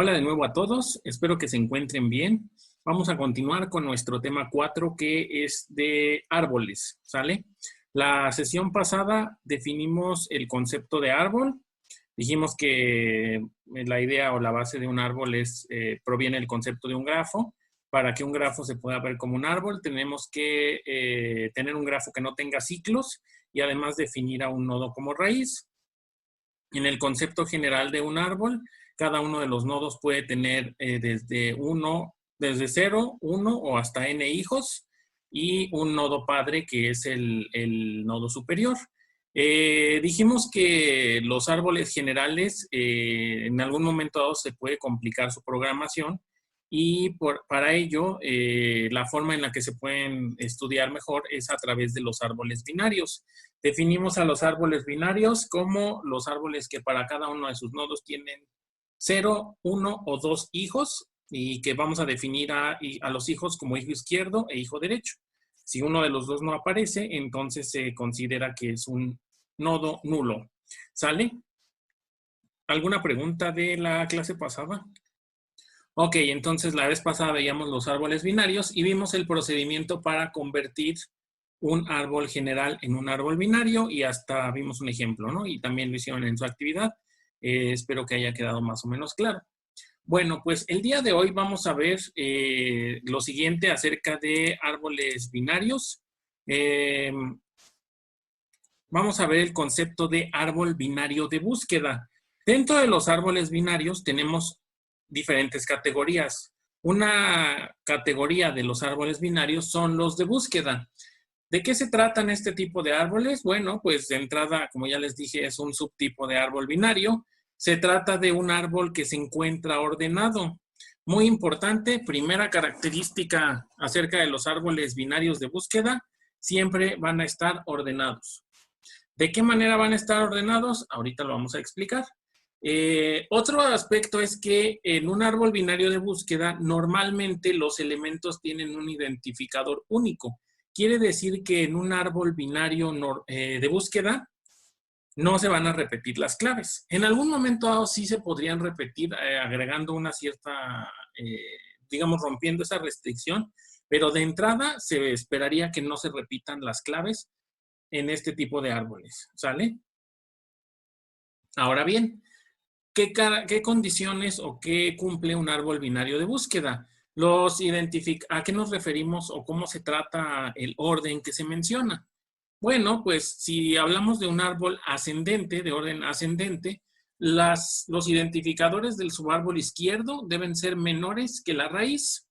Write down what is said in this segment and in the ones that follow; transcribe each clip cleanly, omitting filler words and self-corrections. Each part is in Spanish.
Hola de nuevo a todos, espero que se encuentren bien. Vamos a continuar con nuestro tema 4 que es de árboles, ¿sale? La sesión pasada definimos el concepto de árbol. Dijimos que la idea o la base de un árbol proviene del concepto de un grafo. Para que un grafo se pueda ver como un árbol, tenemos que tener un grafo que no tenga ciclos y además definir a un nodo como raíz. En el concepto general de un árbol, cada uno de los nodos puede tener desde 0, 1 o hasta n hijos y un nodo padre que es el nodo superior. Dijimos que los árboles generales en algún momento dado se puede complicar su programación y para ello la forma en la que se pueden estudiar mejor es a través de los árboles binarios. Definimos a los árboles binarios como los árboles que para cada uno de sus nodos tienen 0, 1 o 2 hijos y que vamos a definir a los hijos como hijo izquierdo e hijo derecho. Si uno de los dos no aparece, entonces se considera que es un nodo nulo. ¿Sale? ¿Alguna pregunta de la clase pasada? Ok, entonces la vez pasada veíamos los árboles binarios y vimos el procedimiento para convertir un árbol general en un árbol binario y hasta vimos un ejemplo, ¿no? Y también lo hicieron en su actividad. Espero que haya quedado más o menos claro. Bueno, pues el día de hoy vamos a ver lo siguiente acerca de árboles binarios. Vamos a ver el concepto de árbol binario de búsqueda. Dentro de los árboles binarios tenemos diferentes categorías. Una categoría de los árboles binarios son los de búsqueda. ¿De qué se tratan este tipo de árboles? Bueno, pues de entrada, como ya les dije, es un subtipo de árbol binario. Se trata de un árbol que se encuentra ordenado. Muy importante, primera característica acerca de los árboles binarios de búsqueda, siempre van a estar ordenados. ¿De qué manera van a estar ordenados? Ahorita lo vamos a explicar. Otro aspecto es que en un árbol binario de búsqueda, normalmente los elementos tienen un identificador único. Quiere decir que en un árbol binario de búsqueda no se van a repetir las claves. En algún momento dado sí se podrían repetir agregando una cierta, digamos, rompiendo esa restricción, pero de entrada se esperaría que no se repitan las claves en este tipo de árboles, ¿sale? Ahora bien, ¿qué condiciones o qué cumple un árbol binario de búsqueda? ¿A qué nos referimos o cómo se trata el orden que se menciona? Bueno, pues si hablamos de un árbol ascendente, de orden ascendente, los identificadores del subárbol izquierdo deben ser menores que la raíz.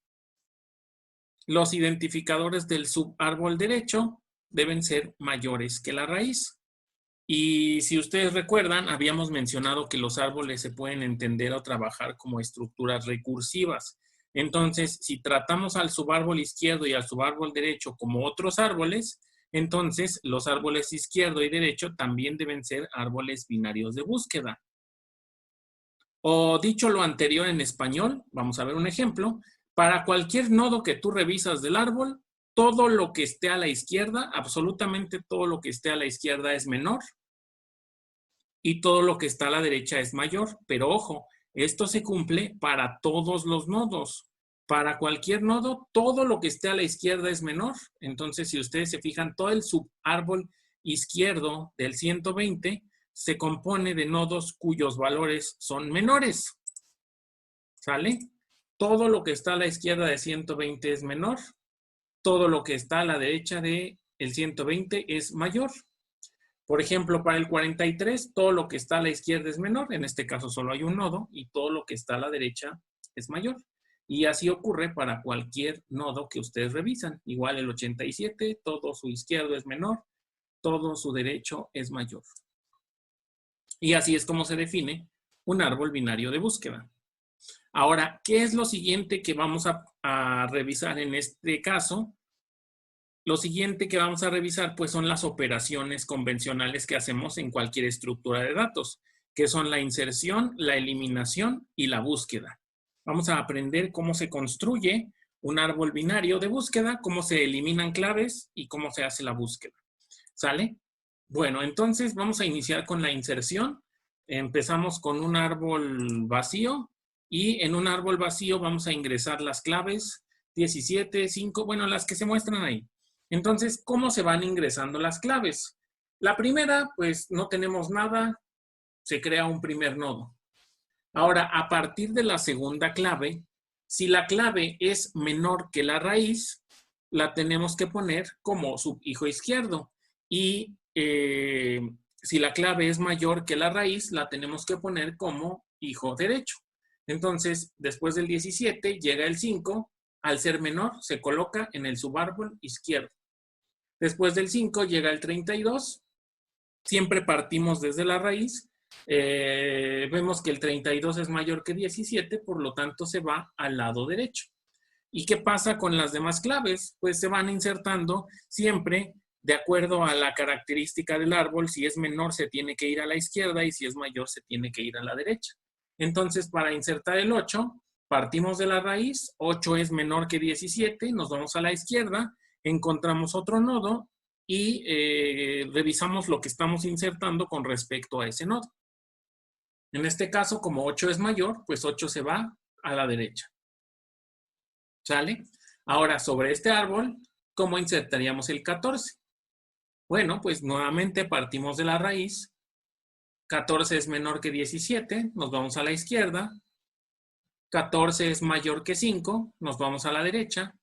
Los identificadores del subárbol derecho deben ser mayores que la raíz. Y si ustedes recuerdan, habíamos mencionado que los árboles se pueden entender o trabajar como estructuras recursivas. Entonces, si tratamos al subárbol izquierdo y al subárbol derecho como otros árboles, entonces los árboles izquierdo y derecho también deben ser árboles binarios de búsqueda. O dicho lo anterior en español, vamos a ver un ejemplo. Para cualquier nodo que tú revisas del árbol, todo lo que esté a la izquierda, absolutamente todo lo que esté a la izquierda es menor y todo lo que está a la derecha es mayor. Pero ojo, esto se cumple para todos los nodos. Para cualquier nodo, todo lo que esté a la izquierda es menor. Entonces, si ustedes se fijan, todo el subárbol izquierdo del 120 se compone de nodos cuyos valores son menores. ¿Sale? Todo lo que está a la izquierda de 120 es menor. Todo lo que está a la derecha de el 120 es mayor. Por ejemplo, para el 43, todo lo que está a la izquierda es menor. En este caso solo hay un nodo y todo lo que está a la derecha es mayor. Y así ocurre para cualquier nodo que ustedes revisan. Igual el 87, todo su izquierdo es menor, todo su derecho es mayor. Y así es como se define un árbol binario de búsqueda. Ahora, ¿qué es lo siguiente que vamos a revisar en este caso? Lo siguiente que vamos a revisar pues son las operaciones convencionales que hacemos en cualquier estructura de datos, que son la inserción, la eliminación y la búsqueda. Vamos a aprender cómo se construye un árbol binario de búsqueda, cómo se eliminan claves y cómo se hace la búsqueda. ¿Sale? Bueno, entonces vamos a iniciar con la inserción. Empezamos con un árbol vacío Y en un árbol vacío vamos a ingresar las claves 17, 5, bueno, las que se muestran ahí. Entonces, ¿cómo se van ingresando las claves? La primera, pues no tenemos nada, se crea un primer nodo. Ahora, a partir de la segunda clave, si la clave es menor que la raíz, la tenemos que poner como subhijo izquierdo. Y si la clave es mayor que la raíz, la tenemos que poner como hijo derecho. Entonces, después del 17 llega el 5. Al ser menor, se coloca en el subárbol izquierdo. Después del 5 llega el 32. Siempre partimos desde la raíz. Vemos que el 32 es mayor que 17, por lo tanto se va al lado derecho. ¿Y qué pasa con las demás claves? Pues se van insertando siempre de acuerdo a la característica del árbol. Si es menor se tiene que ir a la izquierda y si es mayor se tiene que ir a la derecha. Entonces, para insertar el 8, partimos de la raíz. 8 es menor que 17, nos vamos a la izquierda, encontramos otro nodo y revisamos lo que estamos insertando con respecto a ese nodo. En este caso, como 8 es mayor, pues 8 se va a la derecha. ¿Sale? Ahora, sobre este árbol, ¿cómo insertaríamos el 14? Bueno, pues nuevamente partimos de la raíz. 14 es menor que 17, nos vamos a la izquierda. 14 es mayor que 5, nos vamos a la derecha.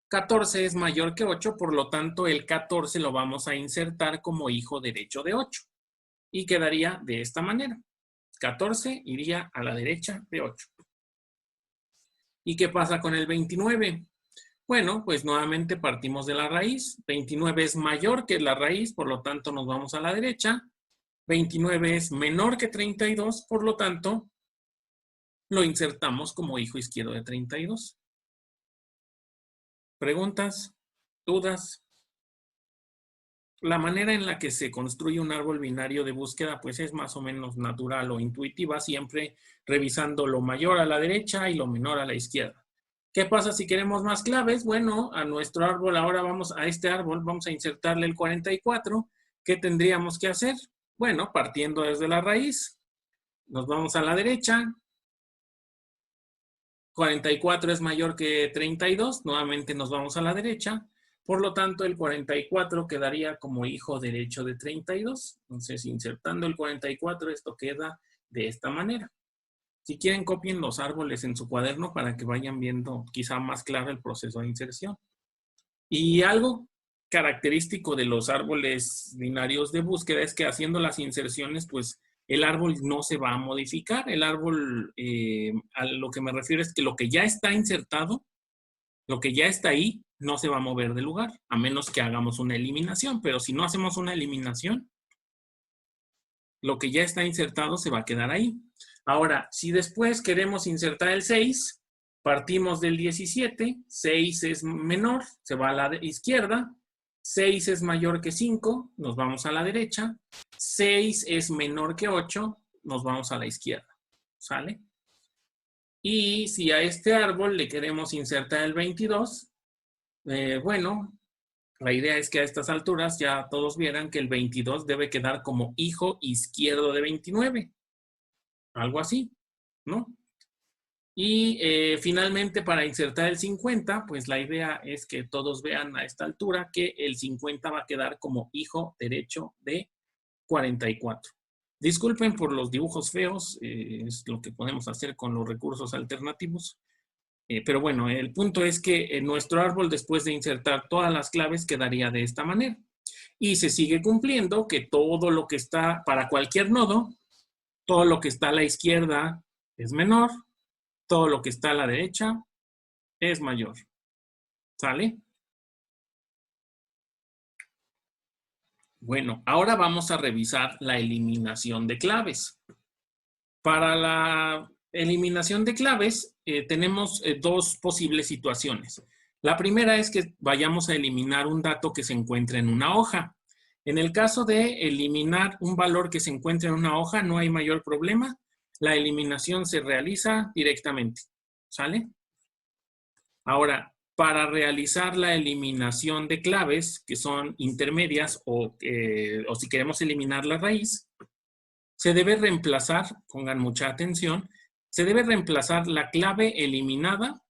14 es mayor que 8, por lo tanto el 14 lo vamos a insertar como hijo derecho de 8. Y quedaría de esta manera. 14 iría a la derecha de 8. ¿Y qué pasa con el 29? Bueno, pues nuevamente partimos de la raíz. 29 es mayor que la raíz, por lo tanto nos vamos a la derecha. 29 es menor que 32, por lo tanto lo insertamos como hijo izquierdo de 32. ¿Preguntas? ¿Dudas? La manera en la que se construye un árbol binario de búsqueda pues es más o menos natural o intuitiva, siempre revisando lo mayor a la derecha y lo menor a la izquierda. ¿Qué pasa si queremos más claves? Bueno, a nuestro árbol ahora a este árbol vamos a insertarle el 44. ¿Qué tendríamos que hacer? Bueno, partiendo desde la raíz, nos vamos a la derecha. 44 es mayor que 32, nuevamente nos vamos a la derecha. Por lo tanto, el 44 quedaría como hijo derecho de 32. Entonces, insertando el 44, esto queda de esta manera. Si quieren, copien los árboles en su cuaderno para que vayan viendo quizá más claro el proceso de inserción. Y algo característico de los árboles binarios de búsqueda es que haciendo las inserciones, pues el árbol no se va a modificar. El árbol, a lo que me refiero es que lo que ya está insertado, lo que ya está ahí, no se va a mover del lugar, a menos que hagamos una eliminación. Pero si no hacemos una eliminación, lo que ya está insertado se va a quedar ahí. Ahora, si después queremos insertar el 6, partimos del 17, 6 es menor, se va a la izquierda, 6 es mayor que 5, nos vamos a la derecha, 6 es menor que 8, nos vamos a la izquierda, ¿sale? Y si a este árbol le queremos insertar el 22, bueno, la idea es que a estas alturas ya todos vieran que el 22 debe quedar como hijo izquierdo de 29. Algo así, ¿no? Y finalmente para insertar el 50, pues la idea es que todos vean a esta altura que el 50 va a quedar como hijo derecho de 44. Disculpen por los dibujos feos, es lo que podemos hacer con los recursos alternativos. Pero bueno, el punto es que nuestro árbol, después de insertar todas las claves, quedaría de esta manera. Y se sigue cumpliendo que todo lo que está, para cualquier nodo, todo lo que está a la izquierda es menor, todo lo que está a la derecha es mayor. ¿Sale? Bueno, ahora vamos a revisar la eliminación de claves. Para la eliminación de claves tenemos dos posibles situaciones. La primera es que vayamos a eliminar un dato que se encuentra en una hoja. En el caso de eliminar un valor que se encuentra en una hoja, no hay mayor problema. La eliminación se realiza directamente. ¿Sale? Ahora, para realizar la eliminación de claves, que son intermedias o si queremos eliminar la raíz, se debe reemplazar, pongan mucha atención, Se debe reemplazar la clave eliminada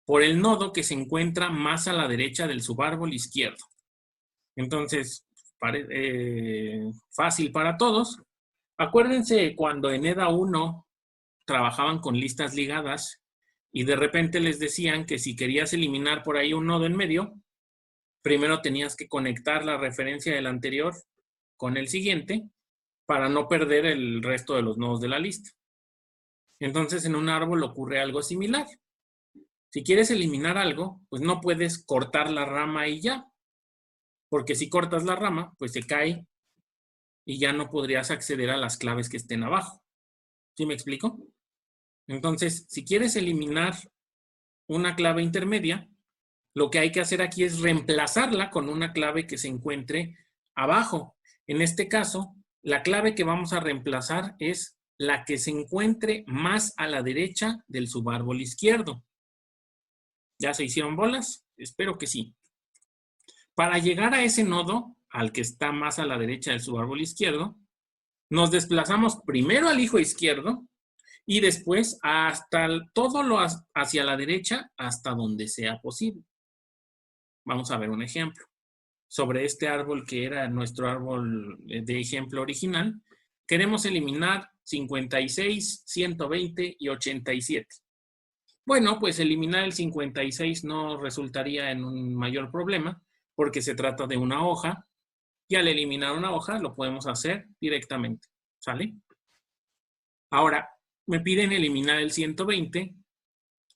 por el nodo que se encuentra más a la derecha del subárbol izquierdo. Entonces, fácil para todos. Acuérdense cuando en EDA 1 trabajaban con listas ligadas y de repente les decían que si querías eliminar por ahí un nodo en medio, primero tenías que conectar la referencia del anterior con el siguiente para no perder el resto de los nodos de la lista. Entonces, en un árbol ocurre algo similar. Si quieres eliminar algo, pues no puedes cortar la rama y ya. Porque si cortas la rama, pues se cae y ya no podrías acceder a las claves que estén abajo. ¿Sí me explico? Entonces, si quieres eliminar una clave intermedia, lo que hay que hacer aquí es reemplazarla con una clave que se encuentre abajo. En este caso, la clave que vamos a reemplazar es la que se encuentre más a la derecha del subárbol izquierdo. ¿Ya se hicieron bolas? Espero que sí. Para llegar a ese nodo, al que está más a la derecha del subárbol izquierdo, nos desplazamos primero al hijo izquierdo y después hasta todo lo hacia la derecha hasta donde sea posible. Vamos a ver un ejemplo. Sobre este árbol que era nuestro árbol de ejemplo original, queremos eliminar 56, 120 y 87. Bueno, pues eliminar el 56 no resultaría en un mayor problema porque se trata de una hoja y al eliminar una hoja lo podemos hacer directamente. ¿Sale? Ahora, me piden eliminar el 120,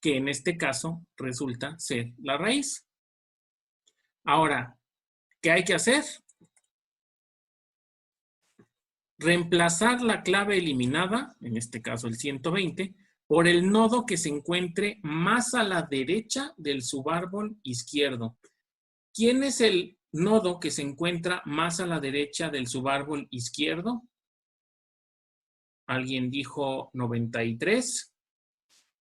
que en este caso resulta ser la raíz. Ahora, ¿qué hay que hacer? Reemplazar la clave eliminada, en este caso el 120, por el nodo que se encuentre más a la derecha del subárbol izquierdo. ¿Quién es el nodo que se encuentra más a la derecha del subárbol izquierdo? ¿Alguien dijo 93?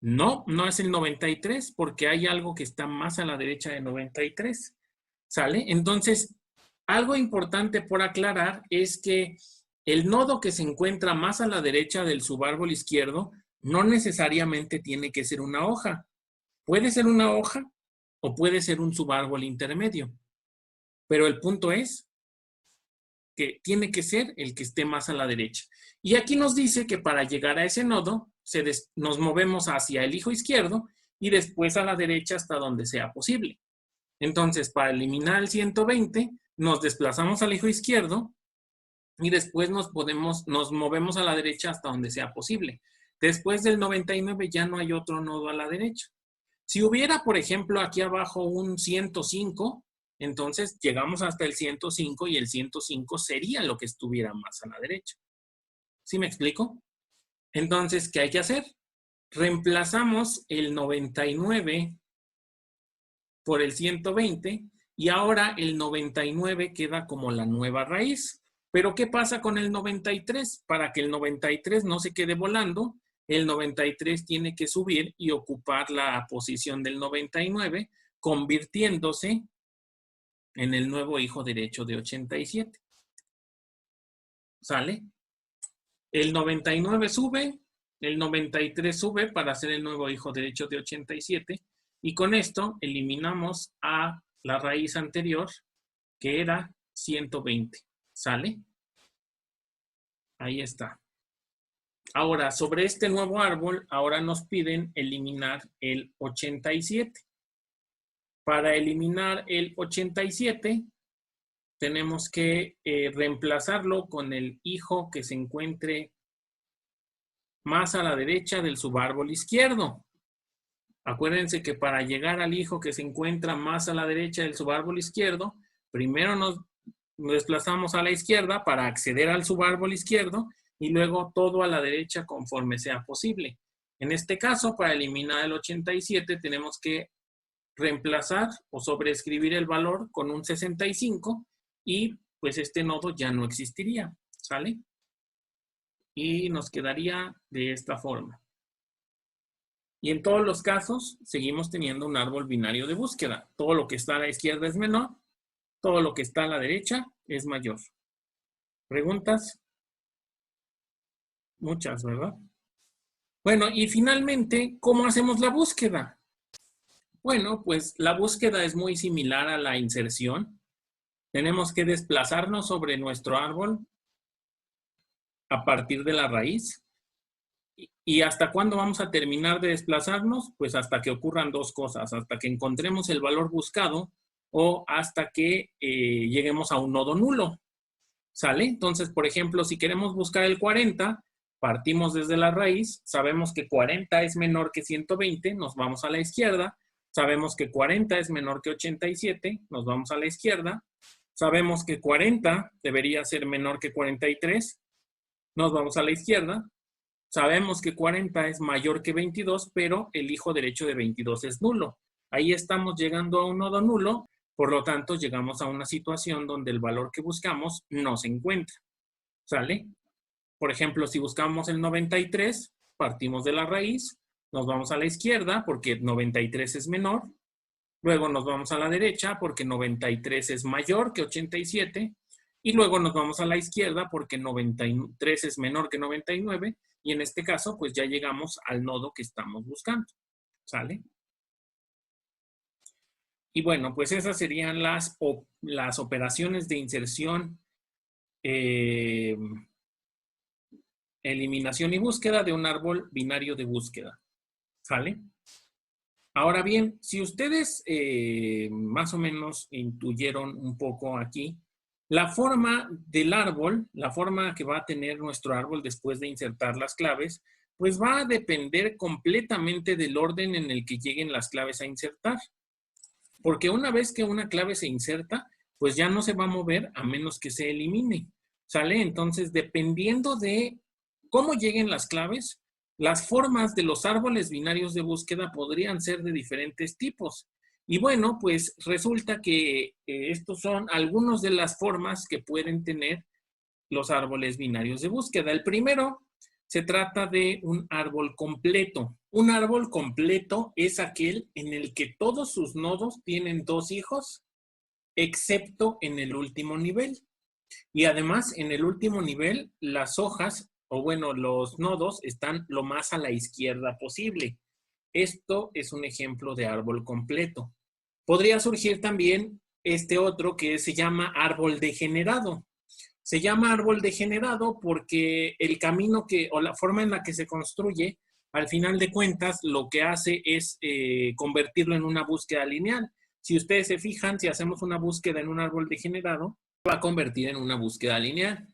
No, no es el 93 porque hay algo que está más a la derecha de 93. ¿Sale? Entonces, algo importante por aclarar es que el nodo que se encuentra más a la derecha del subárbol izquierdo no necesariamente tiene que ser una hoja. Puede ser una hoja o puede ser un subárbol intermedio. Pero el punto es que tiene que ser el que esté más a la derecha. Y aquí nos dice que para llegar a ese nodo, nos movemos hacia el hijo izquierdo y después a la derecha hasta donde sea posible. Entonces, para eliminar el 120, nos desplazamos al hijo izquierdo y después nos movemos a la derecha hasta donde sea posible. Después del 99 ya no hay otro nodo a la derecha. Si hubiera, por ejemplo, aquí abajo un 105, entonces llegamos hasta el 105 y el 105 sería lo que estuviera más a la derecha. ¿Sí me explico? Entonces, ¿qué hay que hacer? Reemplazamos el 99 por el 120 y ahora el 99 queda como la nueva raíz. Pero ¿qué pasa con el 93? Para que el 93 no se quede volando, el 93 tiene que subir y ocupar la posición del 99, convirtiéndose en el nuevo hijo derecho de 87. ¿Sale? El 99 sube, el 93 sube para ser el nuevo hijo derecho de 87 y con esto eliminamos a la raíz anterior que era 120. ¿Sale? Ahí está. Ahora, sobre este nuevo árbol, ahora nos piden eliminar el 87. Para eliminar el 87, tenemos que reemplazarlo con el hijo que se encuentre más a la derecha del subárbol izquierdo. Acuérdense que para llegar al hijo que se encuentra más a la derecha del subárbol izquierdo, primero nos desplazamos a la izquierda para acceder al subárbol izquierdo y luego todo a la derecha conforme sea posible. En este caso, para eliminar el 87, tenemos que reemplazar o sobreescribir el valor con un 65 y pues este nodo ya no existiría, ¿sale? Y nos quedaría de esta forma. Y en todos los casos seguimos teniendo un árbol binario de búsqueda. Todo lo que está a la izquierda es menor, todo lo que está a la derecha es mayor. ¿Preguntas? Muchas, ¿verdad? Bueno, y finalmente, ¿cómo hacemos la búsqueda? Bueno, pues la búsqueda es muy similar a la inserción. Tenemos que desplazarnos sobre nuestro árbol a partir de la raíz. ¿Y hasta cuándo vamos a terminar de desplazarnos? Pues hasta que ocurran dos cosas, hasta que encontremos el valor buscado o hasta que lleguemos a un nodo nulo. ¿Sale? Entonces, por ejemplo, si queremos buscar el 40, partimos desde la raíz, sabemos que 40 es menor que 120, nos vamos a la izquierda. Sabemos que 40 es menor que 87, nos vamos a la izquierda. Sabemos que 40 debería ser menor que 43, nos vamos a la izquierda. Sabemos que 40 es mayor que 22, pero el hijo derecho de 22 es nulo. Ahí estamos llegando a un nodo nulo, por lo tanto llegamos a una situación donde el valor que buscamos no se encuentra. ¿Sale? Por ejemplo, si buscamos el 93, partimos de la raíz, nos vamos a la izquierda porque 93 es menor, luego nos vamos a la derecha porque 93 es mayor que 87, y luego nos vamos a la izquierda porque 93 es menor que 99, y en este caso, pues ya llegamos al nodo que estamos buscando. ¿Sale? Y bueno, pues esas serían las operaciones de inserción, eliminación y búsqueda de un árbol binario de búsqueda. ¿Sale? Ahora bien, si ustedes más o menos intuyeron un poco aquí, la forma del árbol, la forma que va a tener nuestro árbol después de insertar las claves, pues va a depender completamente del orden en el que lleguen las claves a insertar. Porque una vez que una clave se inserta, pues ya no se va a mover a menos que se elimine. ¿Sale? Entonces, dependiendo de cómo lleguen las claves, las formas de los árboles binarios de búsqueda podrían ser de diferentes tipos. Y bueno, pues resulta que estos son algunas de las formas que pueden tener los árboles binarios de búsqueda. El primero se trata de un árbol completo. Un árbol completo es aquel en el que todos sus nodos tienen dos hijos, excepto en el último nivel. Y además, en el último nivel, las hojas, o bueno, los nodos están lo más a la izquierda posible. Esto es un ejemplo de árbol completo. Podría surgir también este otro que se llama árbol degenerado. Se llama árbol degenerado porque el camino o la forma en la que se construye, al final de cuentas, lo que hace es convertirlo en una búsqueda lineal. Si ustedes se fijan, si hacemos una búsqueda en un árbol degenerado, va a convertir en una búsqueda lineal.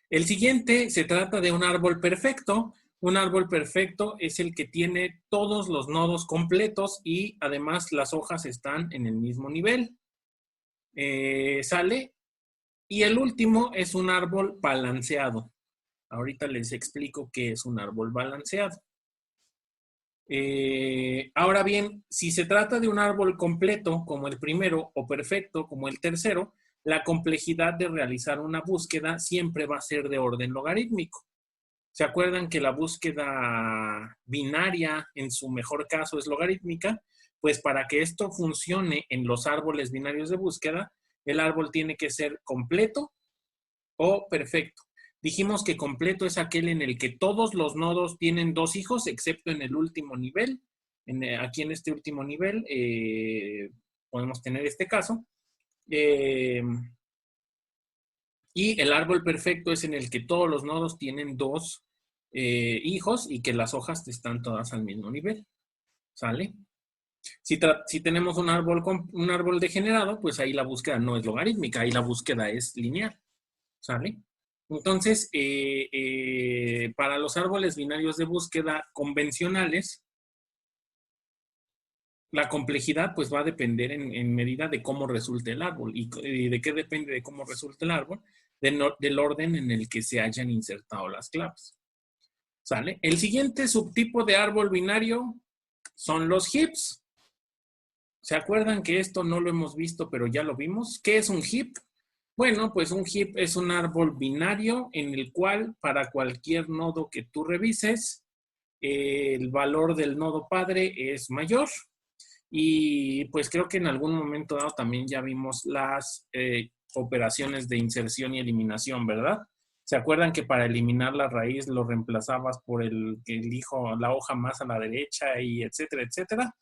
El siguiente se trata de un árbol perfecto. Un árbol perfecto es el que tiene todos los nodos completos y además las hojas están en el mismo nivel. ¿Sale? Y el último es un árbol balanceado. Ahorita les explico qué es un árbol balanceado. Ahora bien, si se trata de un árbol completo, como el primero, o perfecto, como el tercero, la complejidad de realizar una búsqueda siempre va a ser de orden logarítmico. ¿Se acuerdan que la búsqueda binaria, en su mejor caso, es logarítmica? Pues para que esto funcione en los árboles binarios de búsqueda, el árbol tiene que ser completo o perfecto. Dijimos que completo es aquel en el que todos los nodos tienen dos hijos, excepto en el último nivel. Aquí en este último nivel podemos tener este caso. Y el árbol perfecto es en el que todos los nodos tienen dos hijos y que las hojas están todas al mismo nivel. ¿Sale? Si tenemos un árbol degenerado, pues ahí la búsqueda no es logarítmica, ahí la búsqueda es lineal. ¿Sale? Entonces, para los árboles binarios de búsqueda convencionales, la complejidad pues va a depender en medida de cómo resulte el árbol. ¿Y de qué depende de cómo resulte el árbol? Del orden en el que se hayan insertado las claves. ¿Sale? El siguiente subtipo de árbol binario son los heaps. ¿Se acuerdan que esto no lo hemos visto, pero ya lo vimos? ¿Qué es un heap? Bueno, pues un heap es un árbol binario en el cual para cualquier nodo que tú revises, el valor del nodo padre es mayor. Y pues creo que en algún momento dado también ya vimos las operaciones de inserción y eliminación, ¿verdad? ¿Se acuerdan que para eliminar la raíz lo reemplazabas por la hoja más a la derecha y etcétera, etcétera?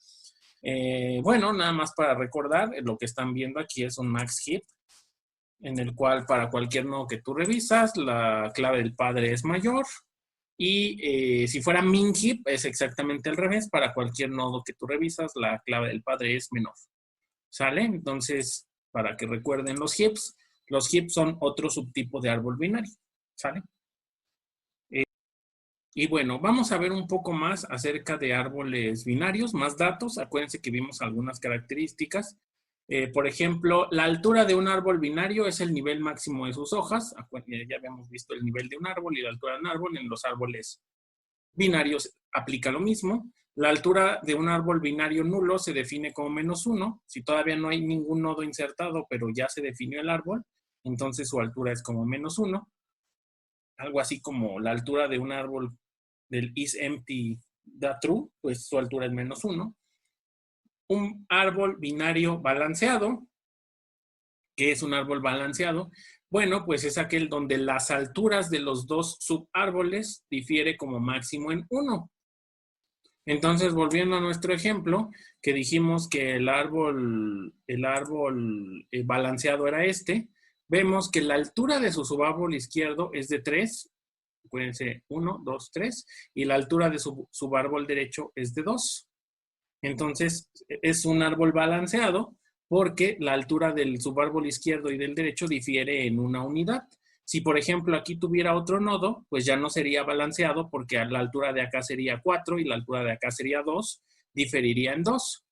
Bueno, nada más para recordar, lo que están viendo aquí es un max heap, en el cual para cualquier nodo que tú revisas, la clave del padre es mayor. Y si fuera min heap, es exactamente al revés. Para cualquier nodo que tú revisas, la clave del padre es menor. ¿Sale? Entonces, para que recuerden los heaps son otro subtipo de árbol binario. ¿Sale? Y bueno, vamos a ver un poco más acerca de árboles binarios, más datos. Acuérdense que vimos algunas características. Por ejemplo, la altura de un árbol binario es el nivel máximo de sus hojas. Ya habíamos visto el nivel de un árbol y la altura de un árbol. En los árboles binarios aplica lo mismo. La altura de un árbol binario nulo se define como -1. Si todavía no hay ningún nodo insertado, pero ya se definió el árbol, entonces su altura es como -1. Algo así como la altura de un árbol del is empty da true, pues su altura es -1. Un árbol binario balanceado, ¿qué es un árbol balanceado? Bueno, pues es aquel donde las alturas de los dos subárboles difiere como máximo en 1. Entonces, volviendo a nuestro ejemplo, que dijimos que el árbol balanceado era este, vemos que la altura de su subárbol izquierdo es de 3, acuérdense, 1, 2, 3, y la altura de su subárbol derecho es de 2. Entonces, es un árbol balanceado porque la altura del subárbol izquierdo y del derecho difiere en una unidad. Si, por ejemplo, aquí tuviera otro nodo, pues ya no sería balanceado porque la altura de acá sería 4 y la altura de acá sería 2, diferiría en 2.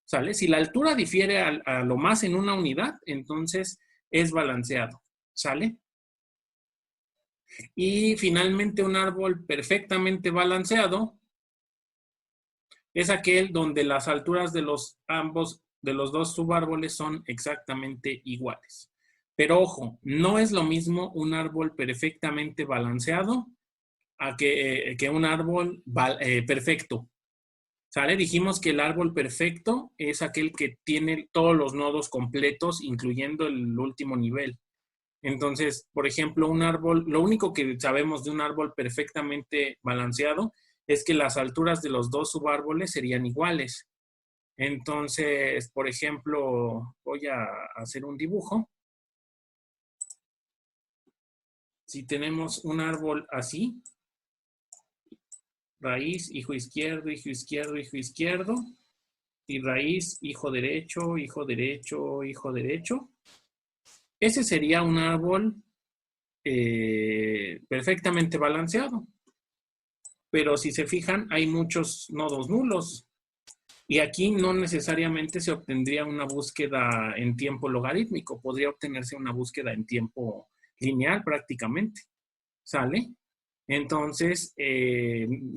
¿Sale? Si la altura difiere a lo más en una unidad, entonces es balanceado. ¿Sale? Y finalmente un árbol perfectamente balanceado es aquel donde las alturas de los dos subárboles son exactamente iguales. Pero ojo, no es lo mismo un árbol perfectamente balanceado que un árbol perfecto. ¿Sale? Dijimos que el árbol perfecto es aquel que tiene todos los nodos completos, incluyendo el último nivel. Entonces, por ejemplo, un árbol, lo único que sabemos de un árbol perfectamente balanceado es que las alturas de los dos subárboles serían iguales. Entonces, por ejemplo, voy a hacer un dibujo. Si tenemos un árbol así, raíz, hijo izquierdo, hijo izquierdo, hijo izquierdo, y raíz, hijo derecho, hijo derecho, hijo derecho. Ese sería un árbol perfectamente balanceado. Pero si se fijan, hay muchos nodos nulos. Y aquí no necesariamente se obtendría una búsqueda en tiempo logarítmico, podría obtenerse una búsqueda en tiempo lineal prácticamente. ¿Sale? Entonces,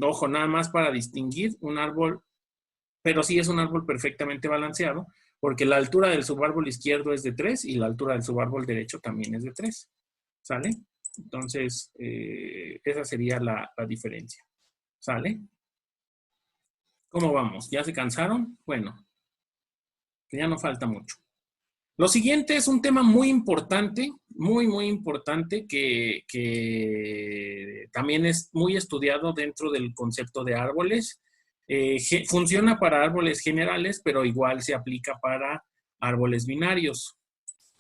ojo, nada más para distinguir un árbol, pero sí es un árbol perfectamente balanceado, porque la altura del subárbol izquierdo es de 3 y la altura del subárbol derecho también es de 3. ¿Sale? Entonces, esa sería la diferencia. ¿Sale? ¿Cómo vamos? ¿Ya se cansaron? Bueno, ya no falta mucho. Lo siguiente es un tema muy importante, muy importante, que también es muy estudiado dentro del concepto de árboles. Funciona para árboles generales, pero igual se aplica para árboles binarios.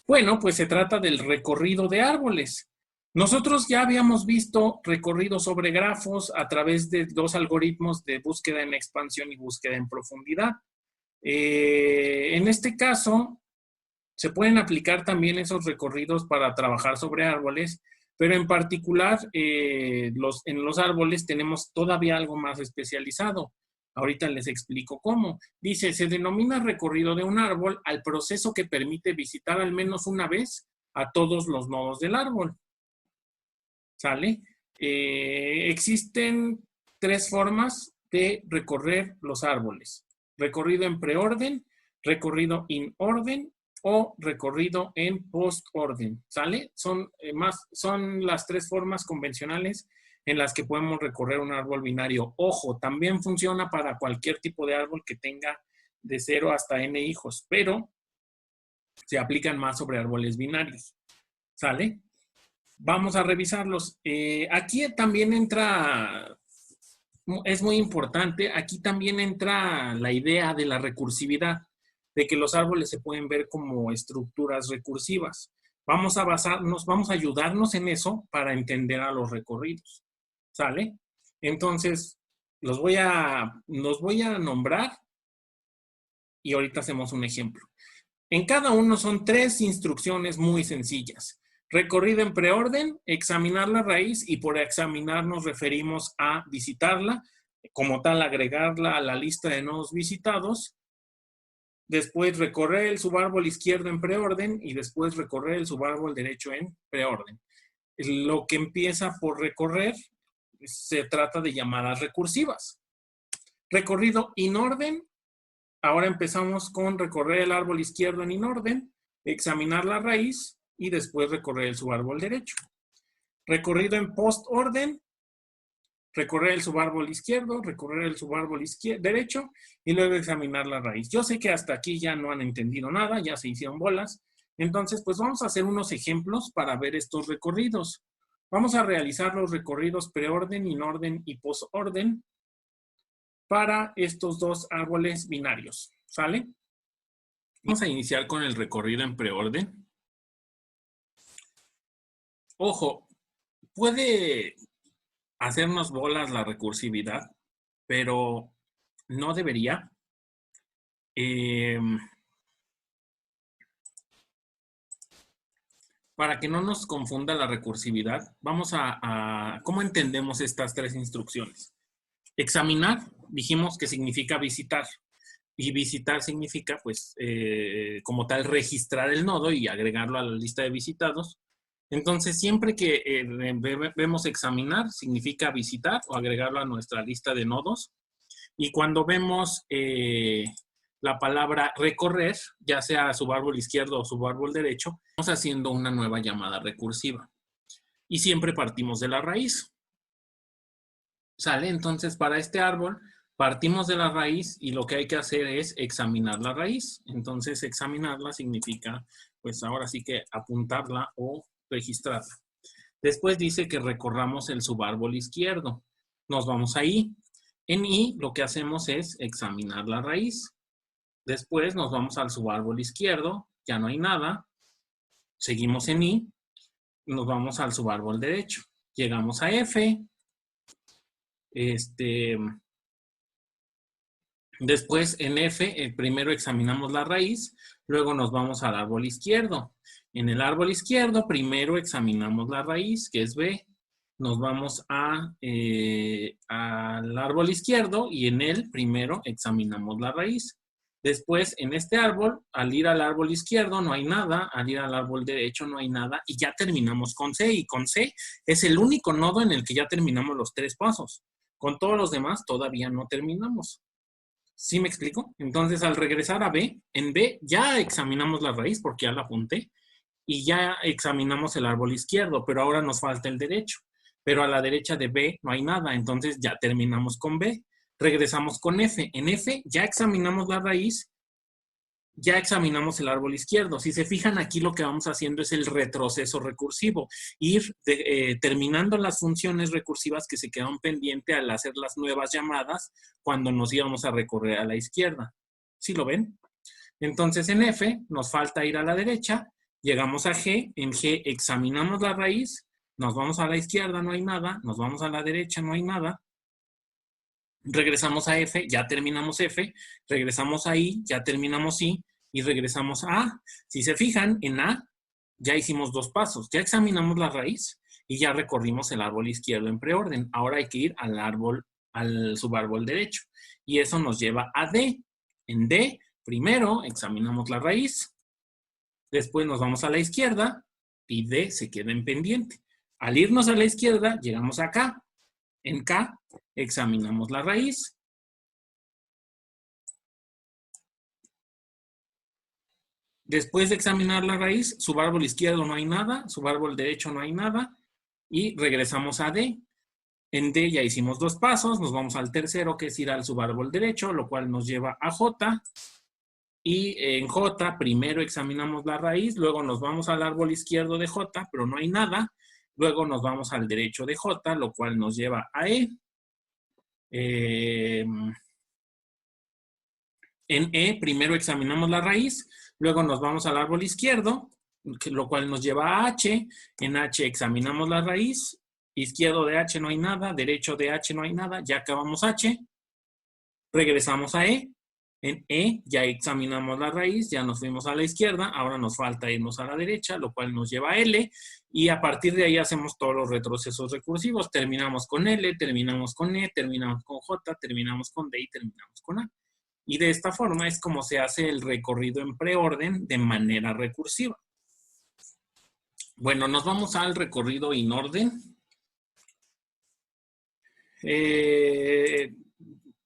Bueno, pues se trata del recorrido de árboles. Nosotros ya habíamos visto recorridos sobre grafos a través de dos algoritmos de búsqueda en expansión y búsqueda en profundidad. En este caso, se pueden aplicar también esos recorridos para trabajar sobre árboles, pero en particular en los árboles tenemos todavía algo más especializado. Ahorita les explico cómo. Dice, se denomina recorrido de un árbol al proceso que permite visitar al menos una vez a todos los nodos del árbol. ¿Sale? Existen 3 formas de recorrer los árboles. Recorrido en preorden, recorrido in orden o recorrido en post-orden. ¿Sale? Son las 3 formas convencionales en las que podemos recorrer un árbol binario. Ojo, también funciona para cualquier tipo de árbol que tenga de 0 hasta n hijos, pero se aplican más sobre árboles binarios. ¿Sale? Vamos a revisarlos. Aquí también entra, es muy importante, aquí también entra la idea de la recursividad, de que los árboles se pueden ver como estructuras recursivas. Vamos a basarnos, vamos a ayudarnos en eso para entender a los recorridos. ¿Sale? Entonces, los voy a nombrar y ahorita hacemos un ejemplo. En cada uno son 3 instrucciones muy sencillas. Recorrido en preorden, examinar la raíz, y por examinar nos referimos a visitarla, como tal agregarla a la lista de nodos visitados. Después recorrer el subárbol izquierdo en preorden y después recorrer el subárbol derecho en preorden. Lo que empieza por recorrer se trata de llamadas recursivas. Recorrido inorden. Ahora empezamos con recorrer el árbol izquierdo en inorden, examinar la raíz y después recorrer el subárbol derecho. Recorrido en postorden, recorrer el subárbol izquierdo, recorrer el subárbol derecho y luego examinar la raíz. Yo sé que hasta aquí ya no han entendido nada, ya se hicieron bolas. Entonces, pues vamos a hacer unos ejemplos para ver estos recorridos. Vamos a realizar los recorridos preorden, inorden y postorden para estos 2 árboles binarios. ¿Sale? Vamos a iniciar con el recorrido en preorden. Ojo, puede hacernos bolas la recursividad, pero no debería. Para que no nos confunda la recursividad, vamos a ¿cómo entendemos estas 3 instrucciones? Examinar, dijimos que significa visitar. Y visitar significa, pues, como tal, registrar el nodo y agregarlo a la lista de visitados. Entonces, siempre que vemos examinar, significa visitar o agregarlo a nuestra lista de nodos. Y cuando vemos la palabra recorrer, ya sea subárbol izquierdo o subárbol derecho, estamos haciendo una nueva llamada recursiva. Y siempre partimos de la raíz. ¿Sale? Entonces, para este árbol, partimos de la raíz y lo que hay que hacer es examinar la raíz. Entonces, examinarla significa, pues ahora sí que apuntarla o registrarla. Después dice que recorramos el subárbol izquierdo. Nos vamos a I. En I lo que hacemos es examinar la raíz. Después nos vamos al subárbol izquierdo, ya no hay nada. Seguimos en I, nos vamos al subárbol derecho. Llegamos a F. Después en F, primero examinamos la raíz, luego nos vamos al árbol izquierdo. En el árbol izquierdo, primero examinamos la raíz, que es B. Nos vamos al árbol izquierdo y en él primero examinamos la raíz. Después, en este árbol, al ir al árbol izquierdo no hay nada, al ir al árbol derecho no hay nada y ya terminamos con C. Y con C es el único nodo en el que ya terminamos los 3 pasos. Con todos los demás todavía no terminamos. ¿Sí me explico? Entonces, al regresar a B, en B ya examinamos la raíz porque ya la apunté y ya examinamos el árbol izquierdo, pero ahora nos falta el derecho. Pero a la derecha de B no hay nada, entonces ya terminamos con B. Regresamos con F. En F ya examinamos la raíz, ya examinamos el árbol izquierdo. Si se fijan aquí, lo que vamos haciendo es el retroceso recursivo. Ir terminando las funciones recursivas que se quedaron pendientes al hacer las nuevas llamadas cuando nos íbamos a recorrer a la izquierda. ¿Sí lo ven? Entonces, en F nos falta ir a la derecha. Llegamos a G. En G examinamos la raíz. Nos vamos a la izquierda, no hay nada. Nos vamos a la derecha, no hay nada. Regresamos a F, ya terminamos F, regresamos a I, ya terminamos I, y regresamos a A. Si se fijan, en A ya hicimos 2 pasos, ya examinamos la raíz y ya recorrimos el árbol izquierdo en preorden. Ahora hay que ir al subárbol derecho, y eso nos lleva a D. En D, primero examinamos la raíz, después nos vamos a la izquierda, y D se queda en pendiente. Al irnos a la izquierda, llegamos a K. En K, examinamos la raíz. Después de examinar la raíz, subárbol izquierdo no hay nada, subárbol derecho no hay nada, y regresamos a D. En D ya hicimos 2 pasos, nos vamos al tercero, que es ir al subárbol derecho, lo cual nos lleva a J. Y en J, primero examinamos la raíz, luego nos vamos al árbol izquierdo de J, pero no hay nada. Luego nos vamos al derecho de J, lo cual nos lleva a E. En E primero examinamos la raíz, luego nos vamos al árbol izquierdo, lo cual nos lleva a H. En H examinamos la raíz, izquierdo de H no hay nada, derecho de H no hay nada, ya acabamos H. Regresamos a E. En E ya examinamos la raíz, ya nos fuimos a la izquierda, ahora nos falta irnos a la derecha, lo cual nos lleva a L, y a partir de ahí hacemos todos los retrocesos recursivos. Terminamos con L, terminamos con E, terminamos con J, terminamos con D y terminamos con A. Y de esta forma es como se hace el recorrido en preorden de manera recursiva. Bueno, nos vamos al recorrido in orden.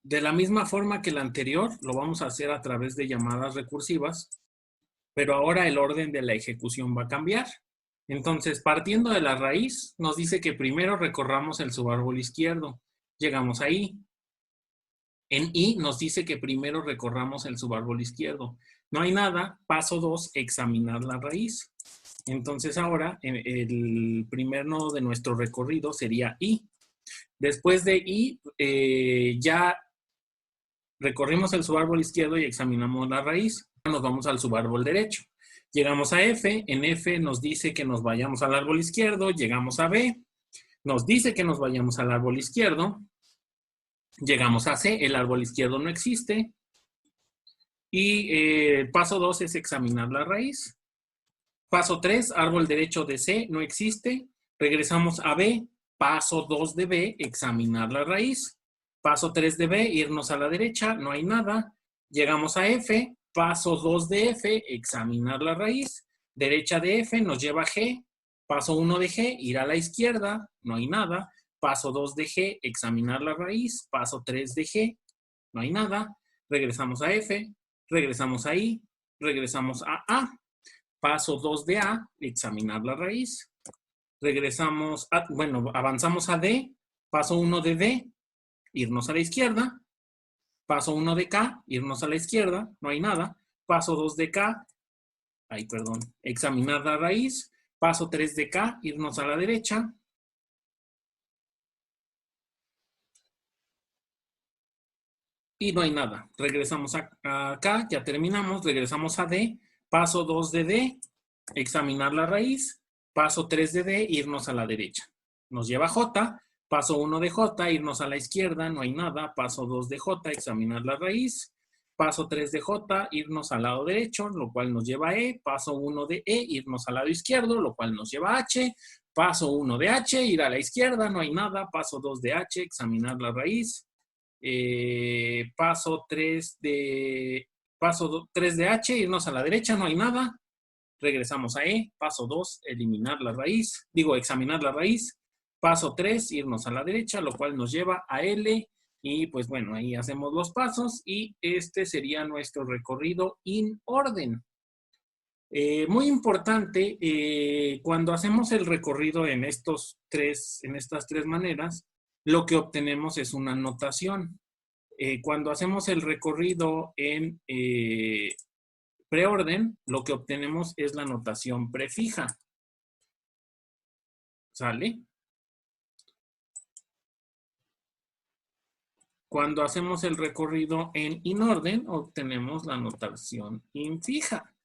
De la misma forma que el anterior, lo vamos a hacer a través de llamadas recursivas, pero ahora el orden de la ejecución va a cambiar. Entonces, partiendo de la raíz, nos dice que primero recorramos el subárbol izquierdo. Llegamos ahí. En I nos dice que primero recorramos el subárbol izquierdo. No hay nada. Paso 2, examinar la raíz. Entonces ahora el primer nodo de nuestro recorrido sería I. Después de I ya recorrimos el subárbol izquierdo y examinamos la raíz. Nos vamos al subárbol derecho. Llegamos a F. En F nos dice que nos vayamos al árbol izquierdo. Llegamos a B. Nos dice que nos vayamos al árbol izquierdo. Llegamos a C. El árbol izquierdo no existe. Y paso 2 es examinar la raíz. Paso 3, árbol derecho de C no existe. Regresamos a B. Paso 2 de B, examinar la raíz. Paso 3 de B, irnos a la derecha, no hay nada. Llegamos a F. Paso 2 de F, examinar la raíz. Derecha de F nos lleva a G. Paso 1 de G, ir a la izquierda, no hay nada. Paso 2 de G, examinar la raíz. Paso 3 de G, no hay nada. Regresamos a F. Regresamos a I. Regresamos a A. Paso 2 de A, examinar la raíz. Regresamos a, bueno, avanzamos a D. Paso 1 de D, irnos a la izquierda. Paso 1 de K, irnos a la izquierda, no hay nada. Paso 2 de K, examinar la raíz. Paso 3 de K, irnos a la derecha. Y no hay nada. Regresamos acá, ya terminamos. Regresamos a D. Paso 2 de D, examinar la raíz. Paso 3 de D, irnos a la derecha. Nos lleva a J. Paso 1 de J, irnos a la izquierda, no hay nada. Paso 2 de J, examinar la raíz. Paso 3 de J, irnos al lado derecho, lo cual nos lleva a E. Paso 1 de E, irnos al lado izquierdo, lo cual nos lleva a H. Paso 1 de H, ir a la izquierda, no hay nada. Paso 2 de H, examinar la raíz. Paso 3 de H, irnos a la derecha, no hay nada. Regresamos a E. Paso 2, eliminar la raíz. Examinar la raíz. Paso 3, irnos a la derecha, lo cual nos lleva a L. Y pues bueno, ahí hacemos los pasos y este sería nuestro recorrido in orden. Muy importante, cuando hacemos el recorrido en estas tres maneras, lo que obtenemos es una notación. Cuando hacemos el recorrido en preorden, lo que obtenemos es la notación prefija. ¿Sale? Cuando hacemos el recorrido en inorden, obtenemos la notación infija.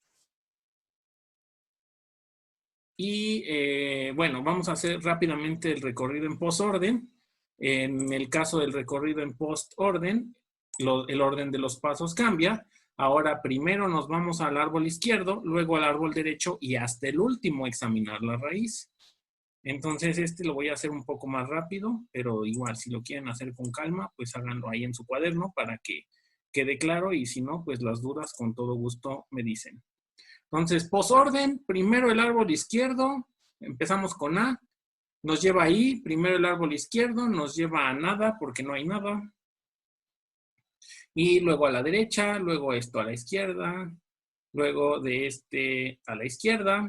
Y bueno, vamos a hacer rápidamente el recorrido en postorden. En el caso del recorrido en postorden, el orden de los pasos cambia. Ahora primero nos vamos al árbol izquierdo, luego al árbol derecho y hasta el último examinar la raíz. Entonces este lo voy a hacer un poco más rápido, pero igual si lo quieren hacer con calma, pues háganlo ahí en su cuaderno para que quede claro y si no, pues las dudas con todo gusto me dicen. Entonces, posorden, primero el árbol izquierdo, empezamos con A, nos lleva ahí, primero el árbol izquierdo, nos lleva a nada porque no hay nada. Y luego a la derecha, luego esto a la izquierda, luego de este a la izquierda.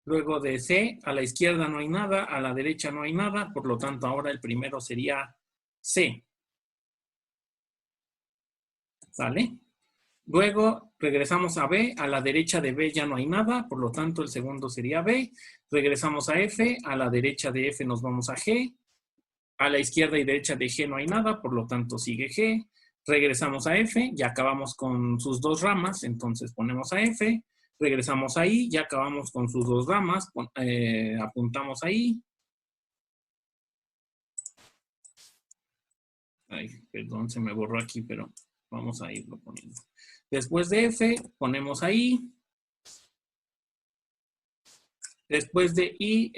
Luego de C, a la izquierda no hay nada, a la derecha no hay nada, por lo tanto ahora el primero sería C. ¿Sale? Luego regresamos a B, a la derecha de B ya no hay nada, por lo tanto el segundo sería B. Regresamos a F, a la derecha de F nos vamos a G. A la izquierda y derecha de G no hay nada, por lo tanto sigue G. Regresamos a F, ya acabamos con sus dos ramas, entonces ponemos a F. Regresamos ahí, ya acabamos con sus dos ramas, apuntamos ahí. Ay, perdón, se me borró aquí, pero vamos a irlo poniendo. Después de F, ponemos ahí. Después de I,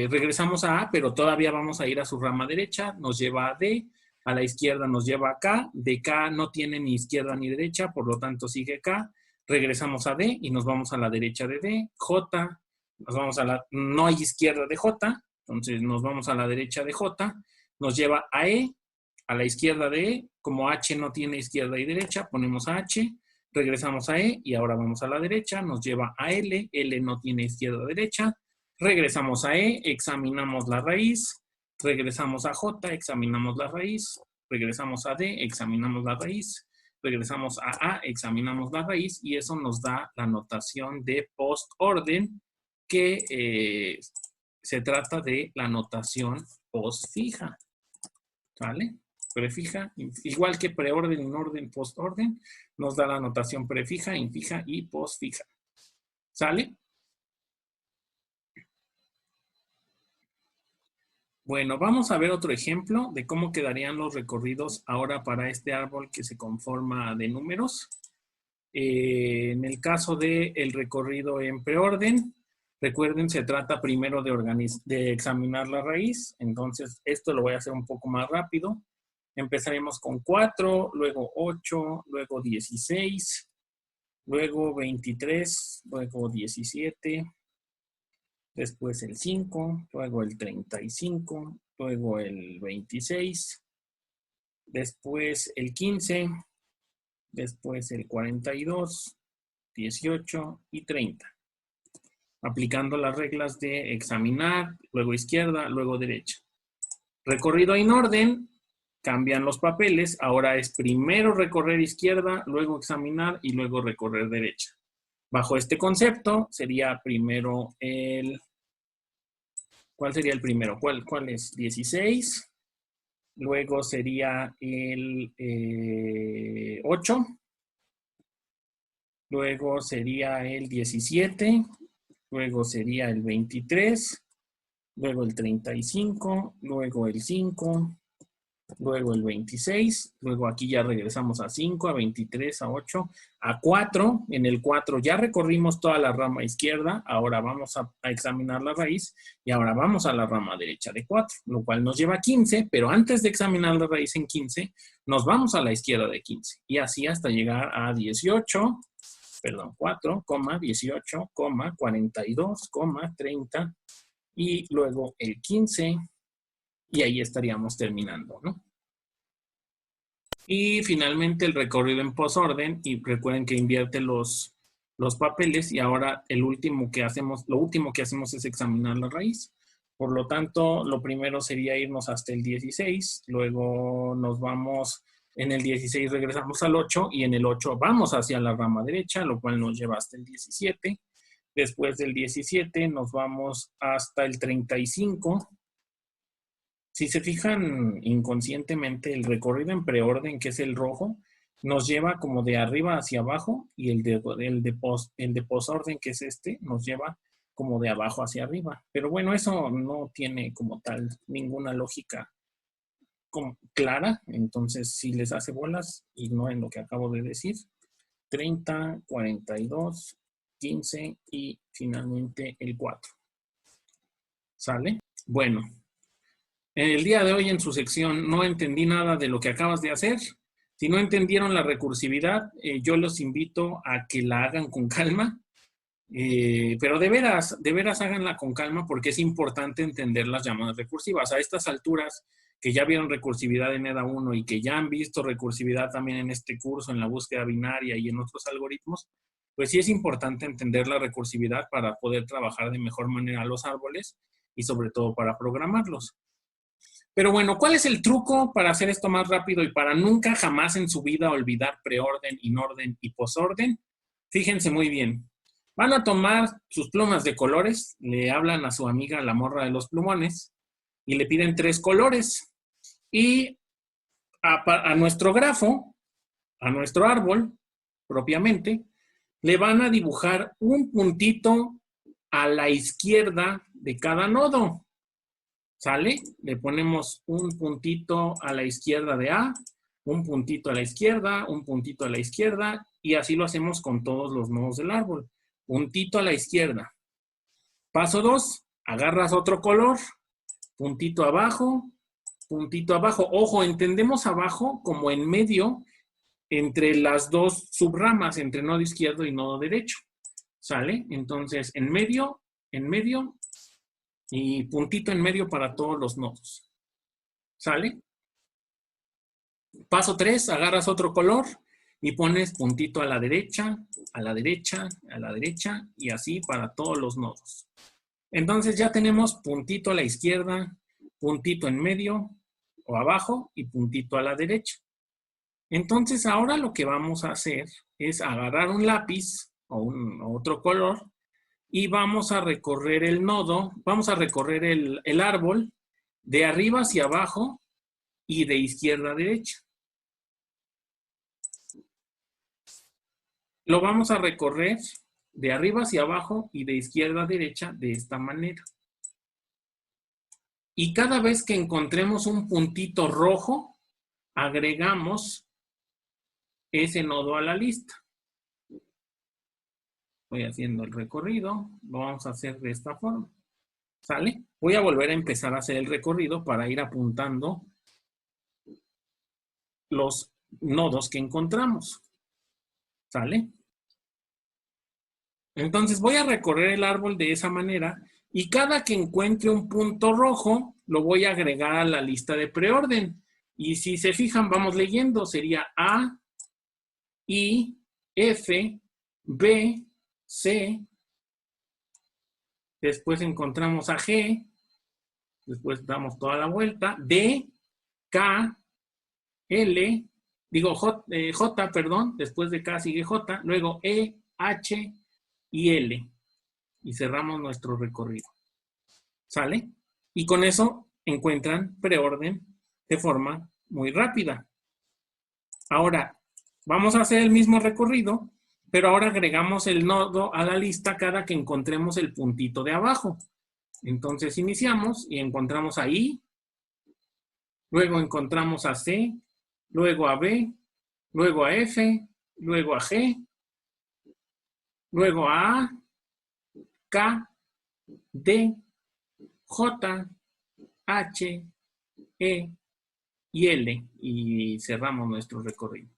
regresamos a A, pero todavía vamos a ir a su rama derecha. Nos lleva a D. A la izquierda nos lleva a K. De K no tiene ni izquierda ni derecha, por lo tanto sigue K. Regresamos a D y nos vamos a la derecha de D. J, nos vamos a la, no hay izquierda de J, entonces nos vamos a la derecha de J. Nos lleva a E, a la izquierda de E. Como H no tiene izquierda y derecha, ponemos a H. Regresamos a E y ahora vamos a la derecha. Nos lleva a L. L no tiene izquierda o derecha. Regresamos a E, examinamos la raíz. Regresamos a J, examinamos la raíz. Regresamos a D, examinamos la raíz. Regresamos a A, examinamos la raíz. Y eso nos da la notación de postorden, que se trata de la notación postfija. ¿Vale? Prefija, igual que preorden, inorden, postorden, nos da la notación prefija, infija y postfija. ¿Sale? Bueno, vamos a ver otro ejemplo de cómo quedarían los recorridos ahora para este árbol que se conforma de números. En el caso del recorrido en preorden, recuerden, se trata primero de examinar la raíz, entonces esto lo voy a hacer un poco más rápido. Empezaremos con 4, luego 8, luego 16, luego 23, luego 17, después el 5, luego el 35, luego el 26, después el 15, después el 42, 18 y 30. Aplicando las reglas de examinar, luego izquierda, luego derecha. Recorrido en orden. Cambian los papeles, ahora es primero recorrer izquierda, luego examinar y luego recorrer derecha. Bajo este concepto sería primero el... ¿Cuál sería el primero? ¿Cuál es? 16. Luego sería el 8. Luego sería el 17. Luego sería el 23. Luego el 35. Luego el 5. Luego el 26, luego aquí ya regresamos a 5, a 23, a 8, a 4. En el 4 ya recorrimos toda la rama izquierda, ahora vamos a examinar la raíz y ahora vamos a la rama derecha de 4, lo cual nos lleva a 15, pero antes de examinar la raíz en 15, nos vamos a la izquierda de 15 y así hasta llegar a 18, perdón, 4, 18, 42, 30 y luego el 15. Y ahí estaríamos terminando, ¿no? Y finalmente el recorrido en posorden. Y recuerden que invierte los papeles. Y ahora lo último que hacemos es examinar la raíz. Por lo tanto, lo primero sería irnos hasta el 16. Luego nos vamos, en el 16 regresamos al 8. Y en el 8 vamos hacia la rama derecha, lo cual nos lleva hasta el 17. Después del 17 nos vamos hasta el 35. Si se fijan inconscientemente, el recorrido en preorden, que es el rojo, nos lleva como de arriba hacia abajo y el de posorden, que es este, nos lleva como de abajo hacia arriba. Pero bueno, eso no tiene como tal ninguna lógica clara, entonces sí les hace bolas y no en lo que acabo de decir. 30, 42, 15 y finalmente el 4. ¿Sale? Bueno. El día de hoy en su sección no entendí nada de lo que acabas de hacer. Si no entendieron la recursividad, yo los invito a que la hagan con calma. Pero de veras háganla con calma porque es importante entender las llamadas recursivas. A estas alturas que ya vieron recursividad en EDA 1 y que ya han visto recursividad también en este curso, en la búsqueda binaria y en otros algoritmos, pues sí es importante entender la recursividad para poder trabajar de mejor manera los árboles y sobre todo para programarlos. Pero bueno, ¿cuál es el truco para hacer esto más rápido y para nunca jamás en su vida olvidar preorden, inorden y posorden? Fíjense muy bien. Van a tomar sus plumas de colores, le hablan a su amiga la morra de los plumones y le piden 3 colores. Y a nuestro grafo, a nuestro árbol, propiamente, le van a dibujar un puntito a la izquierda de cada nodo. ¿Sale? Le ponemos un puntito a la izquierda de A, un puntito a la izquierda, un puntito a la izquierda, y así lo hacemos con todos los nodos del árbol. Puntito a la izquierda. Paso 2, agarras otro color, puntito abajo, puntito abajo. Ojo, entendemos abajo como en medio entre las dos subramas, entre nodo izquierdo y nodo derecho. ¿Sale? Entonces, en medio, y puntito en medio para todos los nodos. ¿Sale? Paso 3, agarras otro color y pones puntito a la derecha, a la derecha, a la derecha y así para todos los nodos. Entonces ya tenemos puntito a la izquierda, puntito en medio o abajo y puntito a la derecha. Entonces ahora lo que vamos a hacer es agarrar un lápiz o otro color y vamos a recorrer el nodo, vamos a recorrer el árbol de arriba hacia abajo y de izquierda a derecha. Lo vamos a recorrer de arriba hacia abajo y de izquierda a derecha de esta manera. Y cada vez que encontremos un puntito rojo, agregamos ese nodo a la lista. Voy haciendo el recorrido, lo vamos a hacer de esta forma. ¿Sale? Voy a volver a empezar a hacer el recorrido para ir apuntando los nodos que encontramos. ¿Sale? Entonces voy a recorrer el árbol de esa manera y cada que encuentre un punto rojo, lo voy a agregar a la lista de preorden. Y si se fijan, vamos leyendo, sería A, I, F, B, C, después encontramos a G, después damos toda la vuelta, D, K, L, digo J, perdón, después de K sigue J, luego E, H y L, y cerramos nuestro recorrido. ¿Sale? Y con eso encuentran preorden de forma muy rápida. Ahora, vamos a hacer el mismo recorrido, pero ahora agregamos el nodo a la lista cada que encontremos el puntito de abajo. Entonces iniciamos y encontramos a I, luego encontramos a C, luego a B, luego a F, luego a G, luego a A, K, D, J, H, E y L. Y cerramos nuestro recorrido.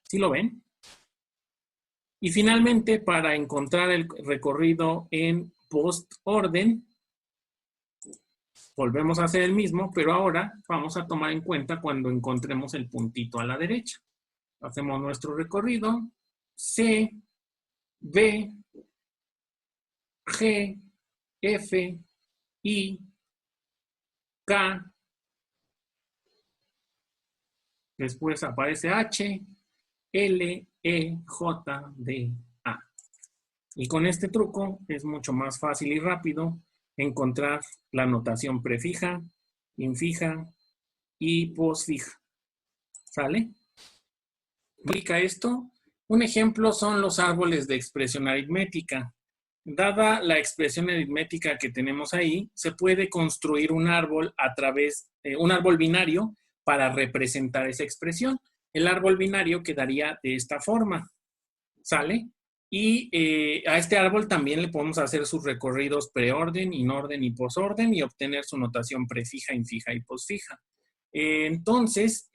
¿Sí lo ven? Y finalmente, para encontrar el recorrido en postorden, volvemos a hacer el mismo, pero ahora vamos a tomar en cuenta cuando encontremos el puntito a la derecha. Hacemos nuestro recorrido, C, B, G, F, I, K, después aparece H, L, E, J, D, A. Y con este truco es mucho más fácil y rápido encontrar la notación prefija, infija y posfija. ¿Sale? ¿Explica esto? Un ejemplo son los árboles de expresión aritmética. Dada la expresión aritmética que tenemos ahí, se puede construir un árbol a través de un árbol binario para representar esa expresión. El árbol binario quedaría de esta forma. ¿Sale? Y a este árbol también le podemos hacer sus recorridos preorden, inorden y posorden y obtener su notación prefija, infija y posfija. Entonces,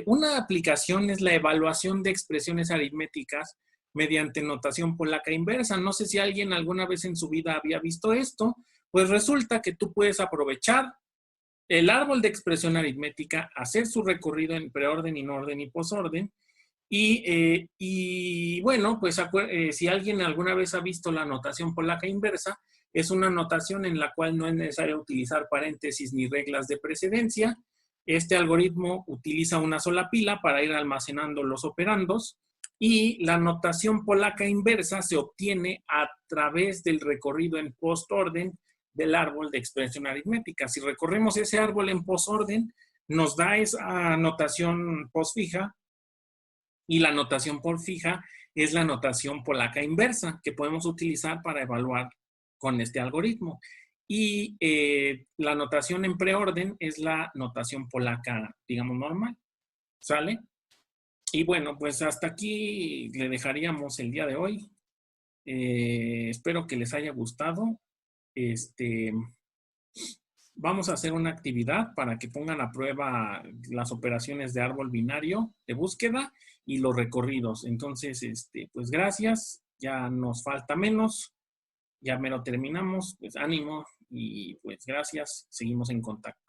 una aplicación es la evaluación de expresiones aritméticas mediante notación polaca inversa. No sé si alguien alguna vez en su vida había visto esto, pues resulta que tú puedes aprovechar el árbol de expresión aritmética, hacer su recorrido en preorden, inorden y posorden. Y bueno, pues si alguien alguna vez ha visto la notación polaca inversa, Es una notación en la cual no es necesario utilizar paréntesis ni reglas de precedencia. Este algoritmo utiliza una sola pila para ir almacenando los operandos y la notación polaca inversa se obtiene a través del recorrido en postorden del árbol de expresión aritmética. Si recorremos ese árbol en postorden, nos da esa notación postfija y la notación postfija es la notación polaca inversa que podemos utilizar para evaluar con este algoritmo. Y la notación en preorden es la notación polaca, digamos, normal. ¿Sale? Y bueno, pues hasta aquí le dejaríamos el día de hoy. Espero que les haya gustado. Vamos a hacer una actividad para que pongan a prueba las operaciones de árbol binario de búsqueda y los recorridos. Entonces, pues gracias. Ya nos falta menos. Ya mero terminamos. Pues ánimo y pues gracias. Seguimos en contacto.